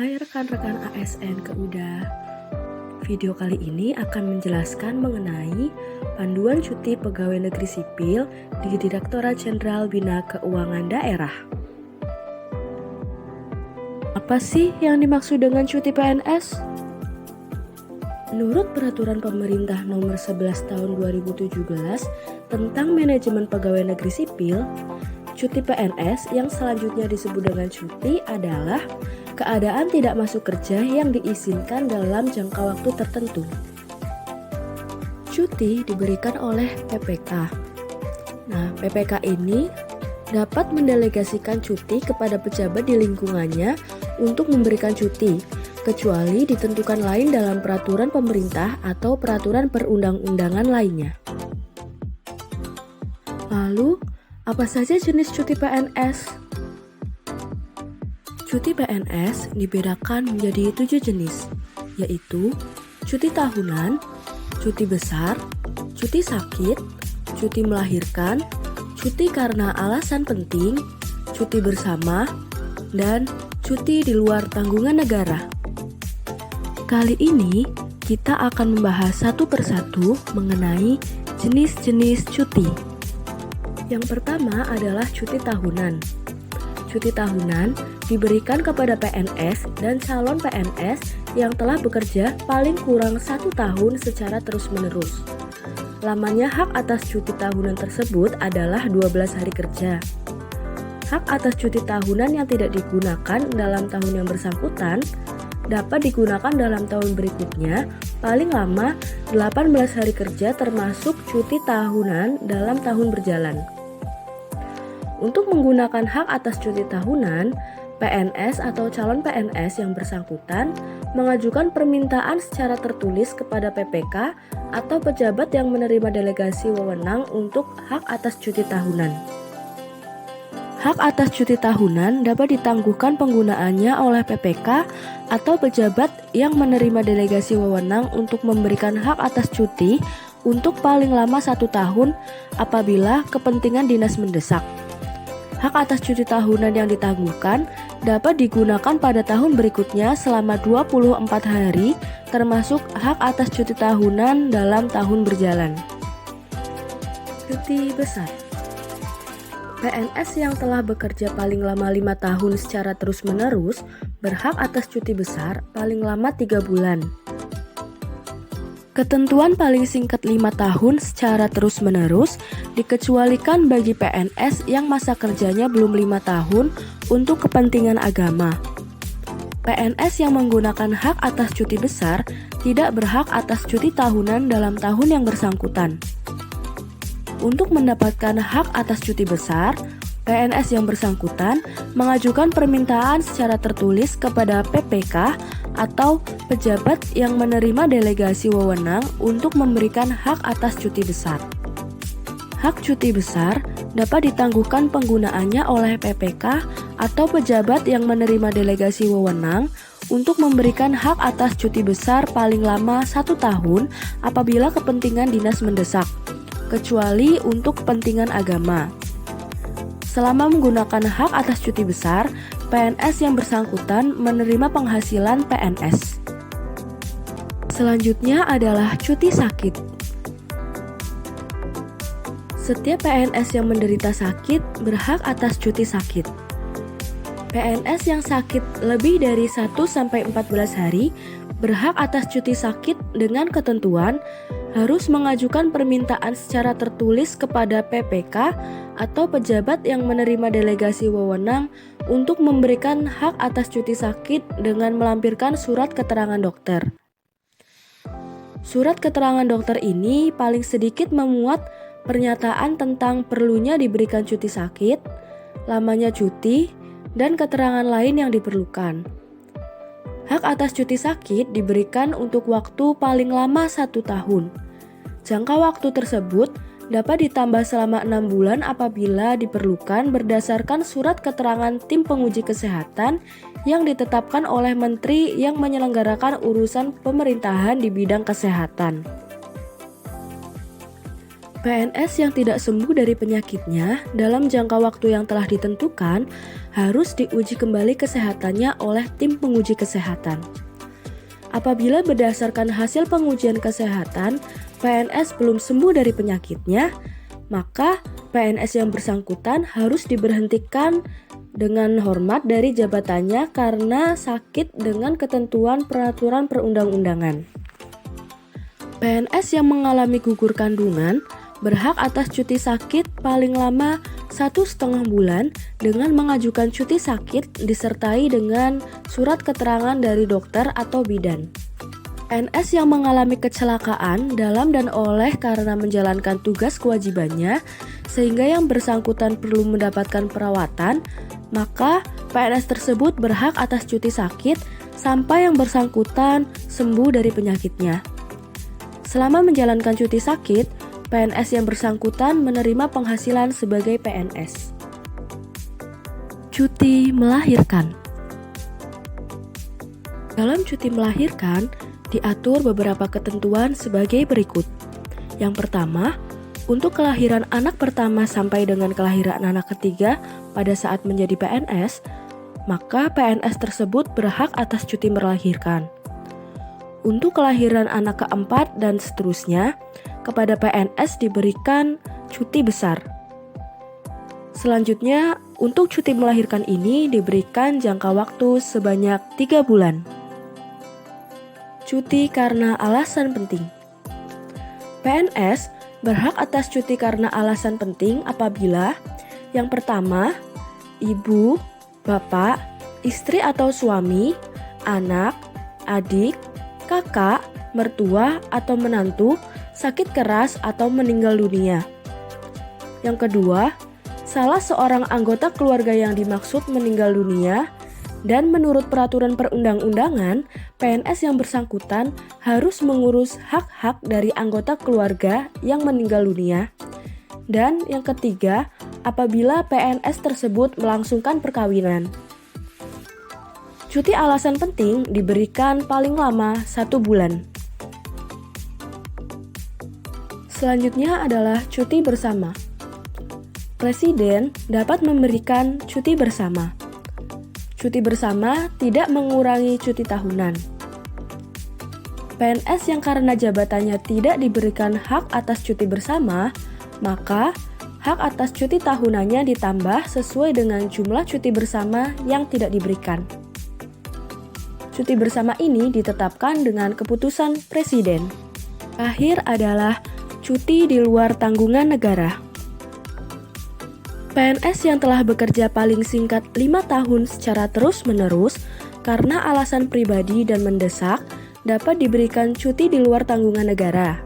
Hai rekan-rekan ASN Keuda. Video kali ini akan menjelaskan mengenai panduan cuti pegawai negeri sipil di Direktorat Jenderal Bina Keuangan Daerah. Apa sih yang dimaksud dengan cuti PNS? Menurut Peraturan Pemerintah Nomor 11 Tahun 2017 tentang Manajemen Pegawai Negeri Sipil, cuti PNS yang selanjutnya disebut dengan cuti adalah keadaan tidak masuk kerja yang diizinkan dalam jangka waktu tertentu. Cuti diberikan oleh PPK. Nah, PPK ini dapat mendelegasikan cuti kepada pejabat di lingkungannya untuk memberikan cuti, kecuali ditentukan lain dalam peraturan pemerintah atau peraturan perundang-undangan lainnya. Lalu, apa saja jenis cuti PNS? Cuti PNS dibedakan menjadi 7 jenis, yaitu cuti tahunan, cuti besar, cuti sakit, cuti melahirkan, cuti karena alasan penting, cuti bersama, dan cuti di luar tanggungan negara. Kali ini kita akan membahas satu persatu mengenai jenis-jenis cuti. Yang pertama adalah cuti tahunan. Cuti tahunan diberikan kepada PNS dan calon PNS yang telah bekerja paling kurang 1 tahun secara terus-menerus. Lamanya hak atas cuti tahunan tersebut adalah 12 hari kerja. Hak atas cuti tahunan yang tidak digunakan dalam tahun yang bersangkutan dapat digunakan dalam tahun berikutnya paling lama 18 hari kerja termasuk cuti tahunan dalam tahun berjalan. Untuk menggunakan hak atas cuti tahunan, PNS atau calon PNS yang bersangkutan mengajukan permintaan secara tertulis kepada PPK atau pejabat yang menerima delegasi wewenang untuk hak atas cuti tahunan. Hak atas cuti tahunan dapat ditangguhkan penggunaannya oleh PPK atau pejabat yang menerima delegasi wewenang untuk memberikan hak atas cuti untuk paling lama 1 tahun apabila kepentingan dinas mendesak. Hak atas cuti tahunan yang ditangguhkan dapat digunakan pada tahun berikutnya selama 24 hari termasuk hak atas cuti tahunan dalam tahun berjalan. Cuti besar. PNS yang telah bekerja paling lama 5 tahun secara terus-menerus berhak atas cuti besar paling lama 3 bulan. Ketentuan paling singkat 5 tahun secara terus-menerus dikecualikan bagi PNS yang masa kerjanya belum 5 tahun untuk kepentingan agama. PNS yang menggunakan hak atas cuti besar tidak berhak atas cuti tahunan dalam tahun yang bersangkutan. Untuk mendapatkan hak atas cuti besar, PNS yang bersangkutan mengajukan permintaan secara tertulis kepada PPK atau pejabat yang menerima delegasi wewenang untuk memberikan hak atas cuti besar. Hak cuti besar dapat ditangguhkan penggunaannya oleh PPK atau pejabat yang menerima delegasi wewenang untuk memberikan hak atas cuti besar paling lama 1 tahun apabila kepentingan dinas mendesak, kecuali untuk kepentingan agama. Selama menggunakan hak atas cuti besar, PNS yang bersangkutan menerima penghasilan PNS. Selanjutnya adalah cuti sakit. Setiap PNS yang menderita sakit berhak atas cuti sakit. PNS yang sakit lebih dari 1-14 hari berhak atas cuti sakit dengan ketentuan harus mengajukan permintaan secara tertulis kepada PPK atau pejabat yang menerima delegasi wewenang untuk memberikan hak atas cuti sakit dengan melampirkan surat keterangan dokter. Surat keterangan dokter ini paling sedikit memuat pernyataan tentang perlunya diberikan cuti sakit, lamanya cuti, dan keterangan lain yang diperlukan. Hak atas cuti sakit diberikan untuk waktu paling lama 1 tahun. Jangka waktu tersebut dapat ditambah selama 6 bulan apabila diperlukan berdasarkan surat keterangan tim penguji kesehatan yang ditetapkan oleh menteri yang menyelenggarakan urusan pemerintahan di bidang kesehatan. PNS yang tidak sembuh dari penyakitnya dalam jangka waktu yang telah ditentukan harus diuji kembali kesehatannya oleh tim penguji kesehatan. Apabila berdasarkan hasil pengujian kesehatan, PNS belum sembuh dari penyakitnya, maka PNS yang bersangkutan harus diberhentikan dengan hormat dari jabatannya karena sakit dengan ketentuan peraturan perundang-undangan. PNS yang mengalami gugur kandungan berhak atas cuti sakit paling lama 1,5 bulan dengan mengajukan cuti sakit disertai dengan surat keterangan dari dokter atau bidan. PNS yang mengalami kecelakaan dalam dan oleh karena menjalankan tugas kewajibannya sehingga yang bersangkutan perlu mendapatkan perawatan, maka PNS tersebut berhak atas cuti sakit sampai yang bersangkutan sembuh dari penyakitnya. Selama menjalankan cuti sakit, PNS yang bersangkutan menerima penghasilan sebagai PNS. Cuti melahirkan. Dalam cuti melahirkan, diatur beberapa ketentuan sebagai berikut. Yang pertama, untuk kelahiran anak pertama sampai dengan kelahiran anak ketiga pada saat menjadi PNS, maka PNS tersebut berhak atas cuti melahirkan. Untuk kelahiran anak keempat dan seterusnya, kepada PNS diberikan cuti besar. Selanjutnya, untuk cuti melahirkan ini diberikan jangka waktu sebanyak 3 bulan. Cuti karena alasan penting. PNS berhak atas cuti karena alasan penting apabila yang pertama, ibu, bapak, istri atau suami, anak, adik, kakak, mertua atau menantu sakit keras atau meninggal dunia. Yang kedua, salah seorang anggota keluarga yang dimaksud meninggal dunia dan menurut peraturan perundang-undangan, PNS yang bersangkutan harus mengurus hak-hak dari anggota keluarga yang meninggal dunia. Dan yang ketiga, apabila PNS tersebut melangsungkan perkawinan. Cuti alasan penting diberikan paling lama 1 bulan. Selanjutnya adalah cuti bersama. Presiden dapat memberikan cuti bersama. Cuti bersama tidak mengurangi cuti tahunan. PNS yang karena jabatannya tidak diberikan hak atas cuti bersama, maka hak atas cuti tahunannya ditambah sesuai dengan jumlah cuti bersama yang tidak diberikan. Cuti bersama ini ditetapkan dengan keputusan Presiden. Akhir adalah cuti di luar tanggungan negara. PNS yang telah bekerja paling singkat 5 tahun secara terus-menerus karena alasan pribadi dan mendesak dapat diberikan cuti di luar tanggungan negara.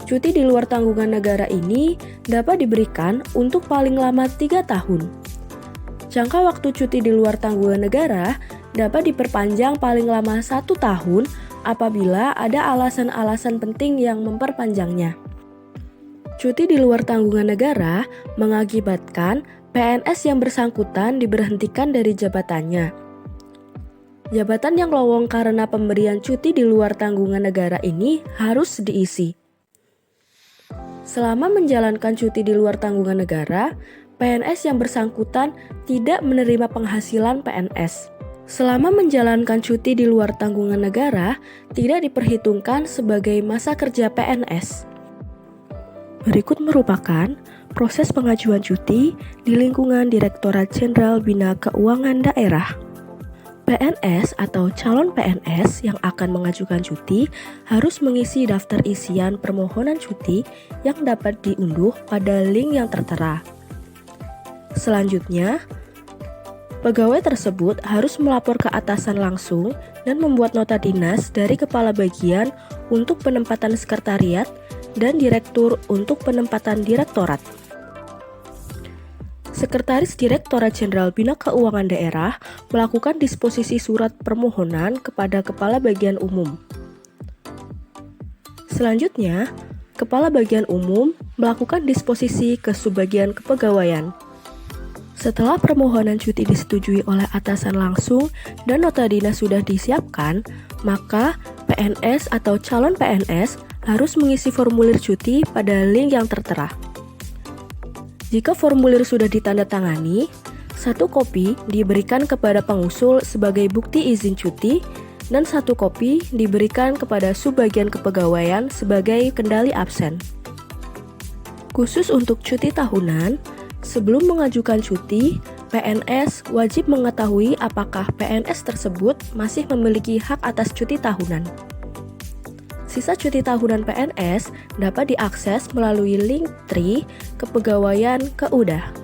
Cuti di luar tanggungan negara ini dapat diberikan untuk paling lama 3 tahun. Jangka waktu cuti di luar tanggungan negara dapat diperpanjang paling lama 1 tahun apabila ada alasan-alasan penting yang memperpanjangnya. Cuti di luar tanggungan negara mengakibatkan PNS yang bersangkutan diberhentikan dari jabatannya. Jabatan yang lowong karena pemberian cuti di luar tanggungan negara ini harus diisi. Selama menjalankan cuti di luar tanggungan negara, PNS yang bersangkutan tidak menerima penghasilan PNS. Selama menjalankan cuti di luar tanggungan negara, tidak diperhitungkan sebagai masa kerja PNS. Berikut merupakan proses pengajuan cuti di lingkungan Direktorat Jenderal Bina Keuangan Daerah. PNS atau calon PNS yang akan mengajukan cuti harus mengisi daftar isian permohonan cuti yang dapat diunduh pada link yang tertera. Selanjutnya, pegawai tersebut harus melapor ke atasan langsung dan membuat nota dinas dari kepala bagian untuk penempatan sekretariat dan direktur untuk penempatan direktorat. Sekretaris Direktorat Jenderal Bina Keuangan Daerah melakukan disposisi surat permohonan kepada Kepala Bagian Umum. Selanjutnya, Kepala Bagian Umum melakukan disposisi ke Subbagian Kepegawaian. Setelah permohonan cuti disetujui oleh atasan langsung dan nota dinas sudah disiapkan, maka PNS atau calon PNS harus mengisi formulir cuti pada link yang tertera. Jika formulir sudah ditandatangani, 1 kopi diberikan kepada pengusul sebagai bukti izin cuti dan 1 kopi diberikan kepada subbagian kepegawaian sebagai kendali absen. Khusus untuk cuti tahunan, sebelum mengajukan cuti, PNS wajib mengetahui apakah PNS tersebut masih memiliki hak atas cuti tahunan. Sisa cuti tahunan PNS dapat diakses melalui link Tri Kepegawaian ke UDA.